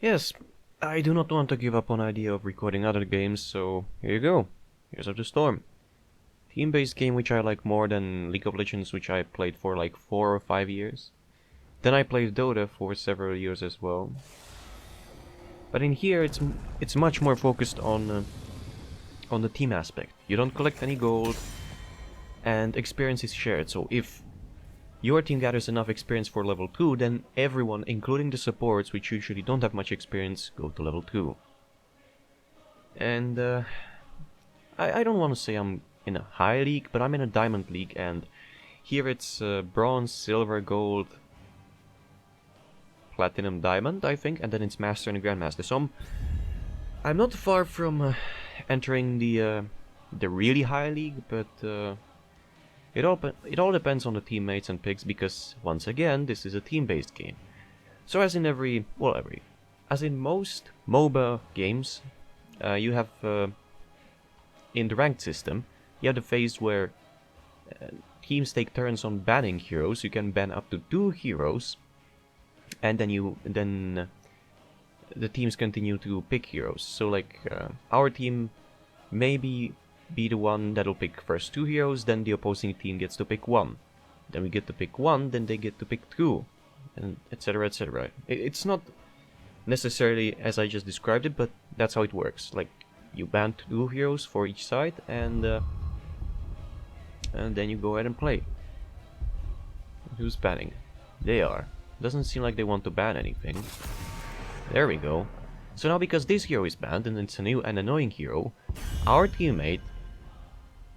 Yes, I do not want to give up on idea of recording other games, so here you go. Heroes of the Storm. Team-based game which I like more than League of Legends, which I played for like 4 or 5 years. Then I played Dota for several years as well. But in here it's much more focused on the team aspect. You don't collect any gold, and experience is shared. So if your team gathers enough experience for level 2, then everyone, including the supports, which usually don't have much experience, go to level 2. And I don't want to say I'm in a high league, but I'm in a diamond league, and here it's bronze, silver, gold, platinum, diamond, I think, and then it's master and grandmaster. So I'm not far from entering the really high league, but it all depends on the teammates and picks, because once again this is a team-based game. So as in as in most MOBA games, you have in the ranked system, you have the phase where teams take turns on banning heroes. You can ban up to 2 heroes, and then the teams continue to pick heroes. So like our team maybe be the one that'll pick first 2 heroes, then the opposing team gets to pick 1. Then we get to pick 1, then they get to pick 2, and etc, etc. It's not necessarily as I just described it, but that's how it works. Like, you ban 2 heroes for each side, and then you go ahead and play. Who's banning? They are. Doesn't seem like they want to ban anything. There we go. So now, because this hero is banned, and it's a new and annoying hero, our teammate,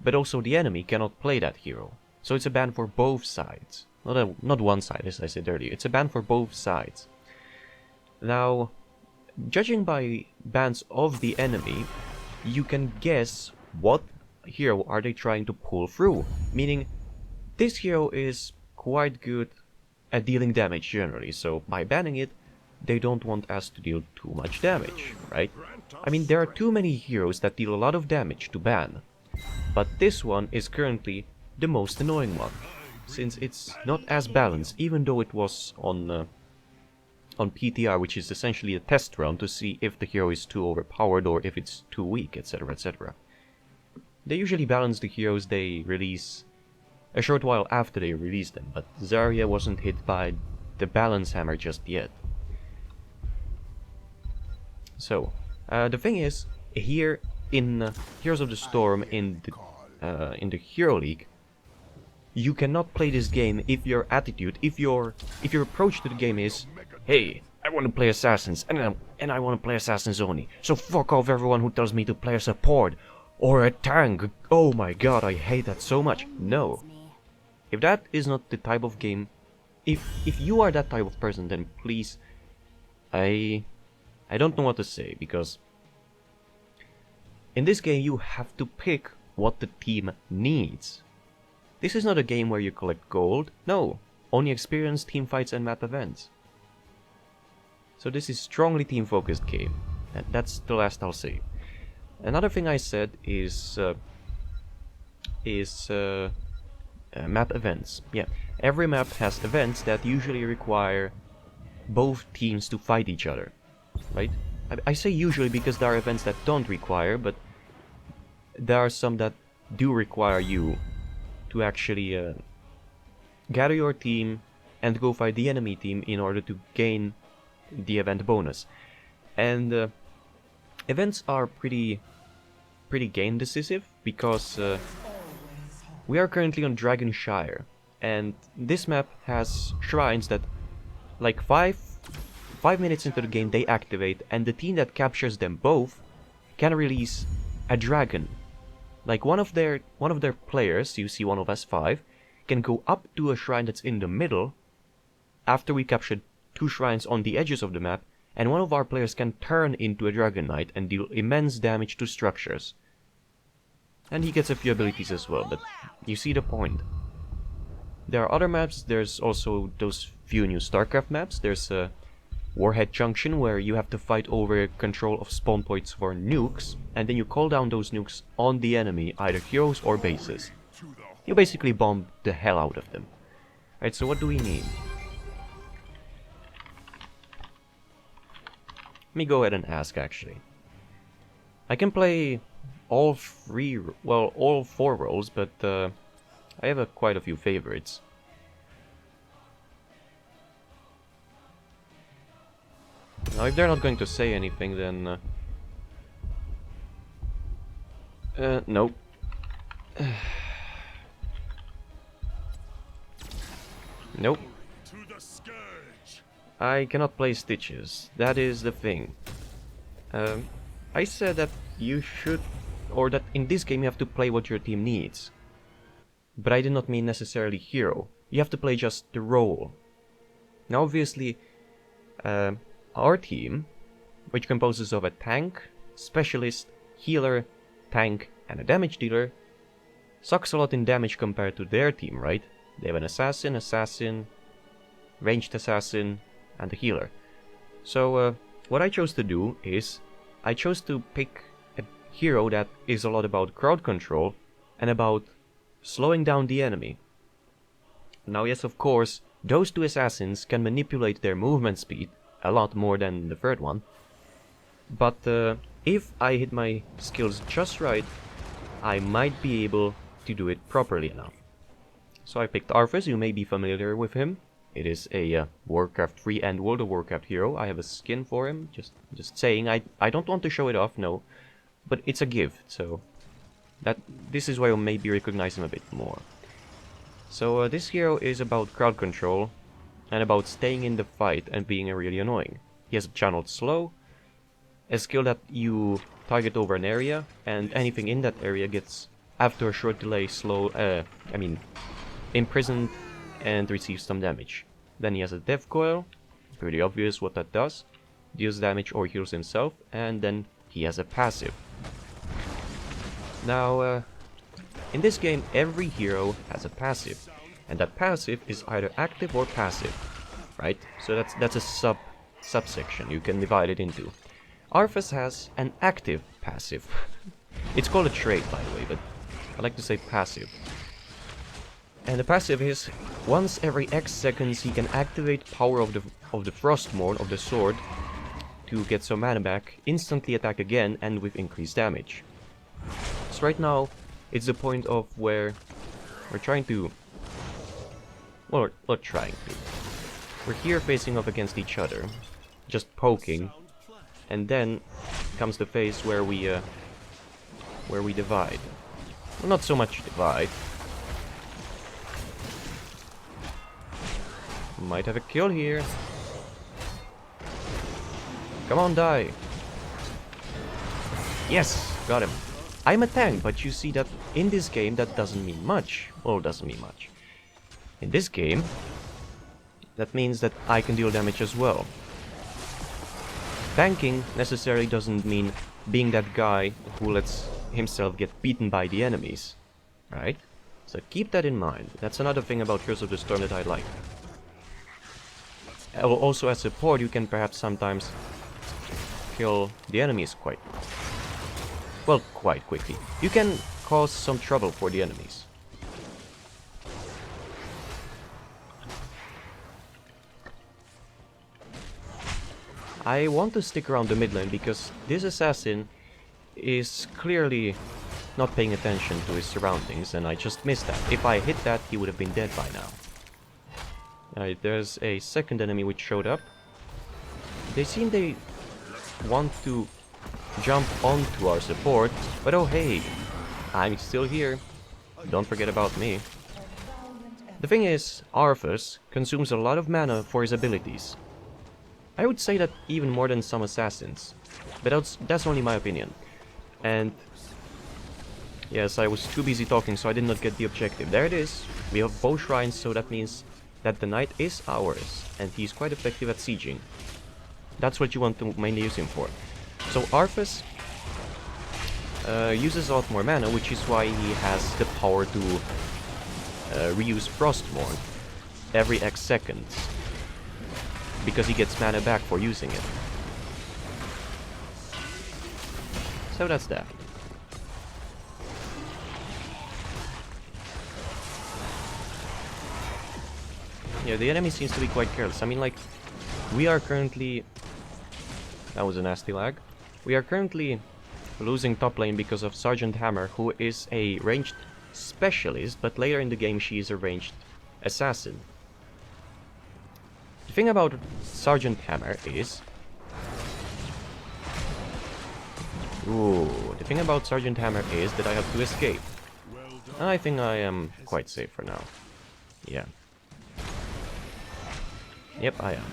but also the enemy, cannot play that hero. So it's a ban for both sides. Not one side, as I said earlier. It's a ban for both sides. Now, judging by bans of the enemy, you can guess what hero are they trying to pull through. Meaning, this hero is quite good at dealing damage generally, so by banning it, they don't want us to deal too much damage, right? I mean, there are too many heroes that deal a lot of damage to ban, but this one is currently the most annoying one, since it's not as balanced, even though it was on PTR, which is essentially a test run to see if the hero is too overpowered or if it's too weak, etc, etc. They usually balance the heroes they release a short while after they release them, but Zarya wasn't hit by the balance hammer just yet. So, the thing is, here in Heroes of the Storm, in the Hero League, you cannot play this game if your attitude, if your approach to the game is, hey, I want to play assassins, and I want to play assassins only, so fuck off everyone who tells me to play a support or a tank. Oh my god, I hate that so much. No. If that is not the type of game, if you are that type of person, then please, I don't know what to say, because in this game you have to pick what the team needs. This is not a game where you collect gold, no, only experience, team fights and map events. So this is strongly team focused game, and that's the last I'll say. Another thing I said is map events. Yeah, every map has events that usually require both teams to fight each other, right? I say usually because there are events that don't require, but there are some that do require you to actually gather your team and go fight the enemy team in order to gain the event bonus. And events are pretty game decisive, because we are currently on Dragon Spire, and this map has shrines that, like 5 minutes into the game, they activate, and the team that captures them both can release a dragon. Like one of their players, you see one of us 5, can go up to a shrine that's in the middle after we captured 2 shrines on the edges of the map, and one of our players can turn into a Dragon Knight and deal immense damage to structures. And he gets a few abilities as well, but you see the point. There are other maps. There's also those few new StarCraft maps. There's a Warhead Junction, where you have to fight over control of spawn points for nukes, and then you call down those nukes on the enemy, either heroes or bases. You basically bomb the hell out of them. Right, so what do we need? me go ahead and ask, actually. I can play all all 4 roles, but I have quite a few favorites. Now, if they're not going to say anything, then... nope. Nope. I cannot play Stitches. That is the thing. I said that you should... or that in this game you have to play what your team needs. But I did not mean necessarily hero. You have to play just the role. Now, obviously, our team, which composes of a tank, specialist, healer, tank, and a damage dealer, sucks a lot in damage compared to their team, right? They have an assassin, ranged assassin, and a healer. So, what I chose to do is, I chose to pick a hero that is a lot about crowd control and about slowing down the enemy. Now, yes, of course, those 2 assassins can manipulate their movement speed a lot more than the third one. But if I hit my skills just right, I might be able to do it properly enough. So I picked Arthas. You may be familiar with him. It is a Warcraft 3 and World of Warcraft hero. I have a skin for him, just saying. I don't want to show it off, no. But it's a gift, so this is why you maybe recognize him a bit more. So this hero is about crowd control and about staying in the fight and being really annoying. He has channeled slow, a skill that you target over an area, and anything in that area gets, after a short delay, imprisoned and receives some damage. Then he has a death coil, pretty obvious what that does, deals damage or heals himself, and then he has a passive. Now, in this game, every hero has a passive, and that passive is either active or passive, right? So that's a subsection you can divide it into. Arthas has an active passive. It's called a trait, by the way, but I like to say passive. And the passive is, once every X seconds he can activate power of the Frostmourne, of the sword, to get some mana back, instantly attack again, and with increased damage. So right now, it's the point of where we're trying to... well, not trying to. We're here facing off against each other, just poking, and then comes the phase where we divide. Well, not so much divide. Might have a kill here. Come on, die. Yes, got him. I'm a tank, but you see that in this game that doesn't mean much. Well, it doesn't mean much. In this game, that means that I can deal damage as well. Tanking necessarily doesn't mean being that guy who lets himself get beaten by the enemies, right? So keep that in mind. That's another thing about Heroes of the Storm that I like. Also, as support, you can perhaps sometimes kill the enemies quite quickly. You can cause some trouble for the enemies. I want to stick around the mid lane because this assassin is clearly not paying attention to his surroundings, and I just missed that. If I hit that, he would have been dead by now. Alright, there's a second enemy which showed up. They seem they want to jump onto our support, but oh hey, I'm still here. Don't forget about me. The thing is, Arthas consumes a lot of mana for his abilities. I would say that even more than some assassins, but that's only my opinion. And yes, I was too busy talking, so I did not get the objective. There it is. We have bow shrines, so that means that the knight is ours, and he's quite effective at sieging. That's what you want to mainly use him for. So Arthas uses a lot more mana, which is why he has the power to reuse Frostmourne every X seconds, because he gets mana back for using it. So that's that. Yeah, the enemy seems to be quite careless. I mean, like, we are currently That was a nasty lag. We are currently losing top lane because of Sergeant Hammer, who is a ranged specialist, but later in the game she is a ranged assassin. The thing about Sergeant Hammer is... the thing about Sergeant Hammer is that I have to escape. I think I am quite safe for now. Yeah. Yep, I am.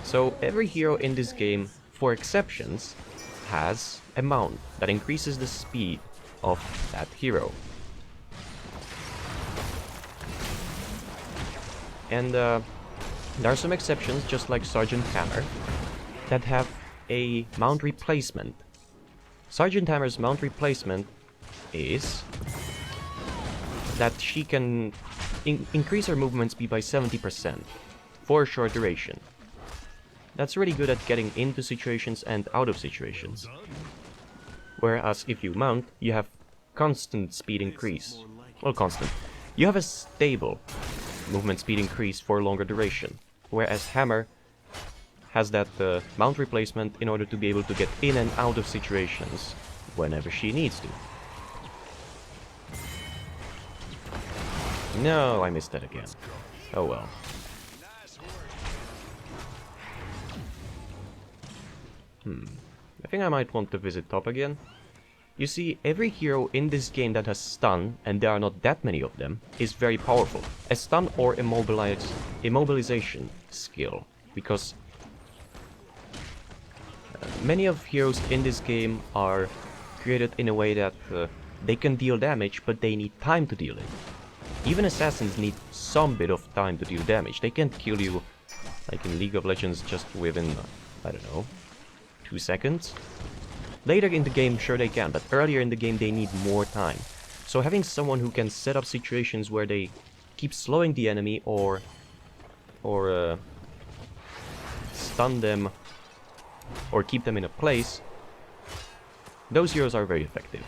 So every hero in this game, for exceptions, has a mount that increases the speed of that hero. And there are some exceptions, just like Sergeant Hammer, that have a mount replacement. Sergeant Hammer's mount replacement is that she can increase her movement speed by 70% for a short duration. That's really good at getting into situations and out of situations. Whereas if you mount, you have constant speed increase. Well, constant. You have a stable movement speed increase for a longer duration. Whereas Hammer has that mount replacement in order to be able to get in and out of situations whenever she needs to. No, I missed that again. Oh well. I think I might want to visit top again. You see, every hero in this game that has stun, and there are not that many of them, is very powerful. A stun or immobilization skill. Because many of heroes in this game are created in a way that they can deal damage, but they need time to deal it. Even assassins need some bit of time to deal damage. They can't kill you, like in League of Legends, just within, I don't know, 2 seconds. Later in the game, sure they can, but earlier in the game they need more time. So having someone who can set up situations where they keep slowing the enemy or stun them or keep them in a place, those heroes are very effective.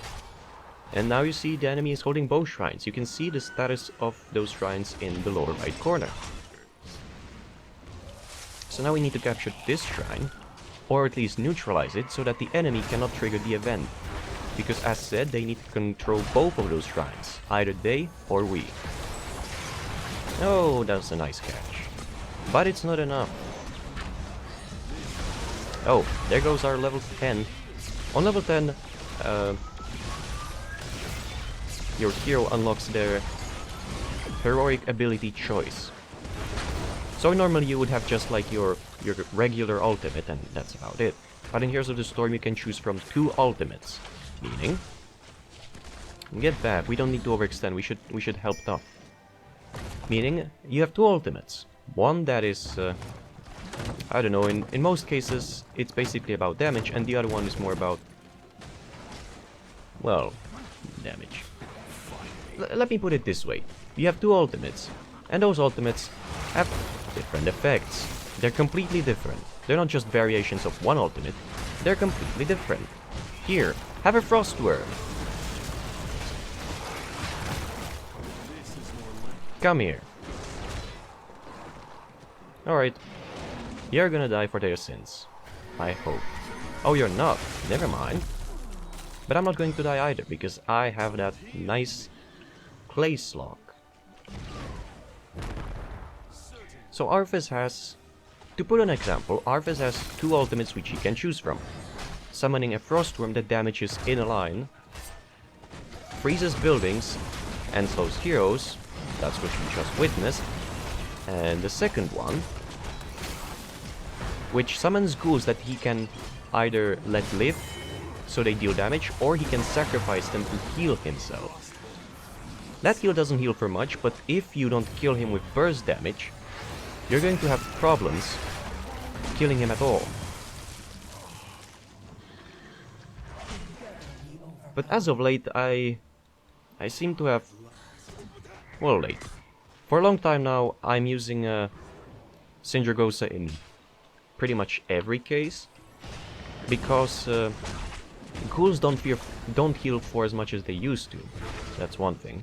And now you see the enemy is holding both shrines. You can see the status of those shrines in the lower right corner. So now we need to capture this shrine, or at least neutralize it, so that the enemy cannot trigger the event. Because as said, they need to control both of those shrines, either they or we. Oh, that's a nice catch. But it's not enough. Oh, there goes our level 10. On level 10, your hero unlocks their heroic ability choice. So normally you would have just like your regular ultimate, and that's about it. But in Heroes of the Storm you can choose from 2 ultimates. Meaning, get back, we don't need to overextend, we should help top. Meaning, you have 2 ultimates. One that is, I don't know, in most cases it's basically about damage, and the other one is more about, well, damage. Let me put it this way. You have 2 ultimates, and those ultimates have different effects. They're completely different. They're not just variations of one ultimate, they're completely different. Here, have a Frost Worm. Come here. Alright. You're gonna die for their sins. I hope. Oh, you're not. Never mind. But I'm not going to die either, because I have that nice clay slog. So Arthas has, to put an example, Arthas has 2 ultimates which he can choose from. Summoning a Frostworm that damages in a line, freezes buildings, and slows heroes, that's what we just witnessed. And the second one, which summons ghouls that he can either let live, so they deal damage, or he can sacrifice them to heal himself. That heal doesn't heal for much, but if you don't kill him with burst damage, you're going to have problems killing him at all. But as of late, I seem to have... Well, late. For a long time now, I'm using Sindragosa in pretty much every case, because ghouls don't heal for as much as they used to. That's one thing.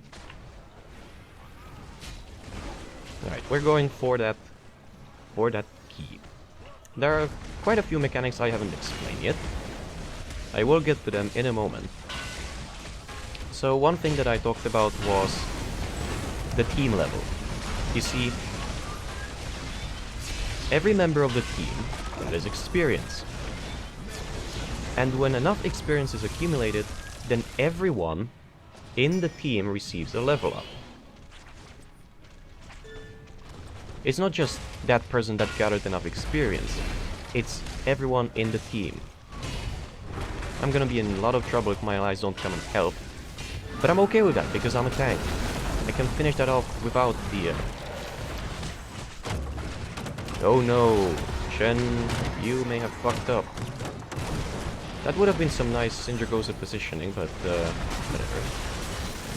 Alright, we're going for that key. There are quite a few mechanics I haven't explained yet. I will get to them in a moment. So one thing that I talked about was the team level. You see, every member of the team has experience. And when enough experience is accumulated, then everyone in the team receives a level up. It's not just that person that gathered enough experience, it's everyone in the team. I'm gonna be in a lot of trouble if my allies don't come and help, but I'm okay with that because I'm a tank. I can finish that off without the... Oh no, Shen, you may have fucked up. That would have been some nice Sindragosa positioning, but whatever.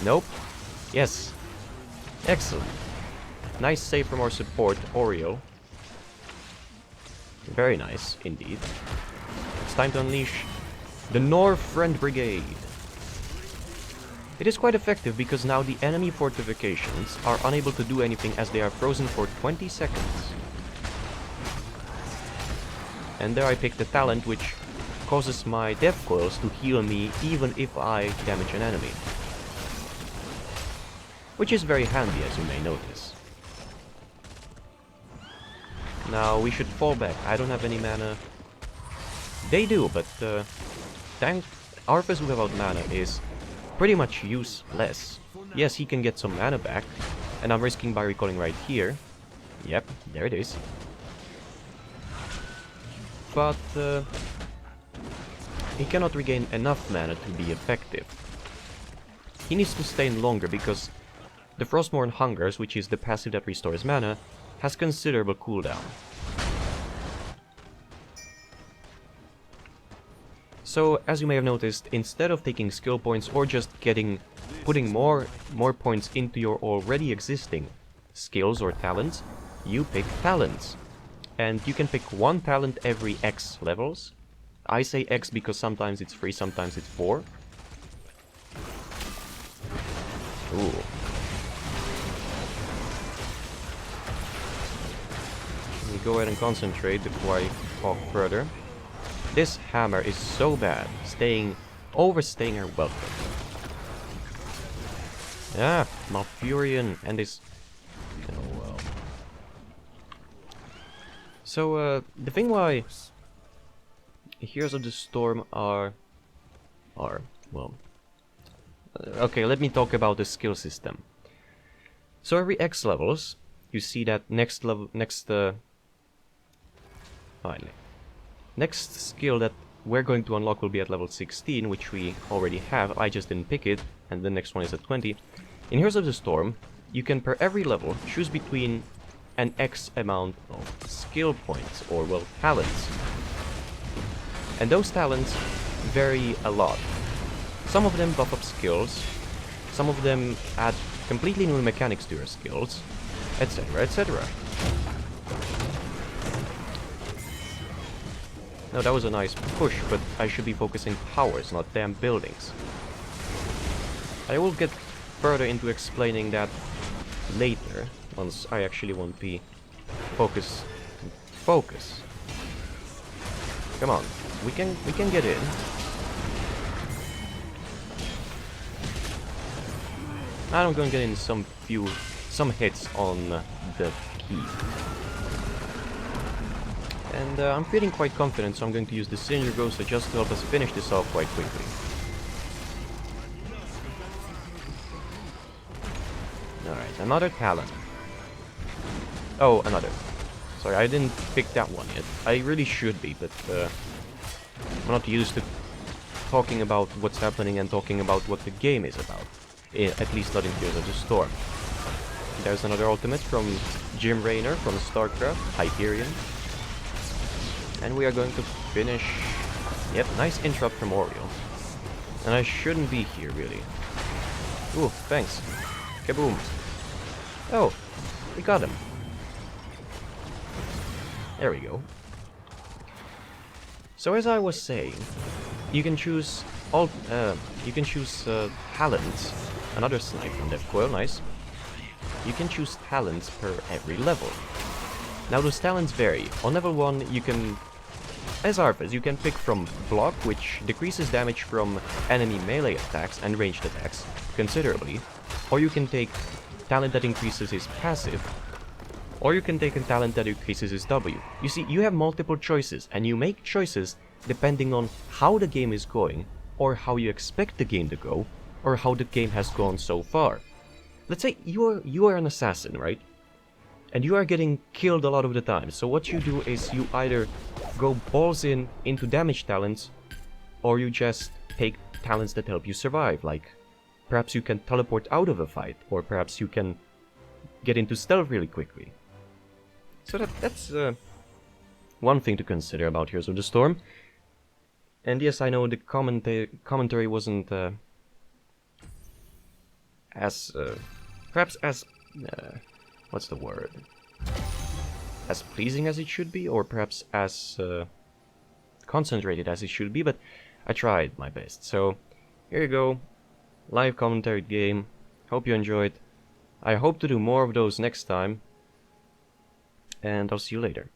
Nope. Yes. Excellent. Nice save from our support, Oreo. Very nice, indeed. It's time to unleash the Nor Friend Brigade. It is quite effective because now the enemy fortifications are unable to do anything as they are frozen for 20 seconds. And there I picked the talent which causes my death coils to heal me even if I damage an enemy. Which is very handy, as you may notice. Now we should fall back. I don't have any mana. They do, but Arthas without mana is pretty much useless. Yes, he can get some mana back, and I'm risking by recalling right here. Yep, there it is. But he cannot regain enough mana to be effective. He needs to stay in longer because the Frostmourne Hungers, which is the passive that restores mana, has considerable cooldown. So, as you may have noticed, instead of taking skill points or just putting more points into your already existing skills or talents, you pick talents. And you can pick one talent every X levels. I say X because sometimes it's 3, sometimes it's 4. Ooh. Let me go ahead and concentrate before I talk further. This hammer is so bad, overstaying her welcome. Ah, Malfurion and this... Oh well. So, the thing why Heroes of the Storm are well... okay, let me talk about the skill system. So every X levels, you see that next skill that we're going to unlock will be at level 16, which we already have. I just didn't pick it, and the next one is at 20. In Heroes of the Storm, you can per every level choose between an X amount of skill points, or well, talents. And those talents vary a lot. Some of them buff up skills, some of them add completely new mechanics to your skills, etc, etc. Now that was a nice push, but I should be focusing powers, not damn buildings. I will get further into explaining that later, once I actually won't be focus. Come on, we can get in. I'm going to get in some hits on the key. And I'm feeling quite confident, so I'm going to use the Sindragosa just to help us finish this off quite quickly. Alright, another talent. Oh, another. Sorry, I didn't pick that one yet. I really should be, but I'm not used to talking about what's happening and talking about what the game is about. At least not in Heroes of the Storm. There's another ultimate from Jim Raynor from StarCraft, Hyperion. And we are going to finish... Yep, nice interrupt from Oreo. And I shouldn't be here, really. Ooh, thanks. Kaboom. Oh, we got him. There we go. So as I was saying, you can choose talents. Another snipe from Death Coil, nice. You can choose talents per every level. Now those talents vary. On level 1 you can, as Arthas, you can pick from block, which decreases damage from enemy melee attacks and ranged attacks considerably, or you can take talent that increases his passive, or you can take a talent that increases his W. You see, you have multiple choices, and you make choices depending on how the game is going, or how you expect the game to go, or how the game has gone so far. Let's say you are an assassin, right? And you are getting killed a lot of the time, so what you do is you either go balls in into damage talents, or you just take talents that help you survive, like perhaps you can teleport out of a fight, or perhaps you can get into stealth really quickly. So that's one thing to consider about Heroes of the Storm. And yes, I know the commentary wasn't as perhaps as what's the word? As pleasing as it should be, or perhaps as concentrated as it should be, but I tried my best. So here you go, live commentary game. Hope you enjoyed. I hope to do more of those next time, and I'll see you later.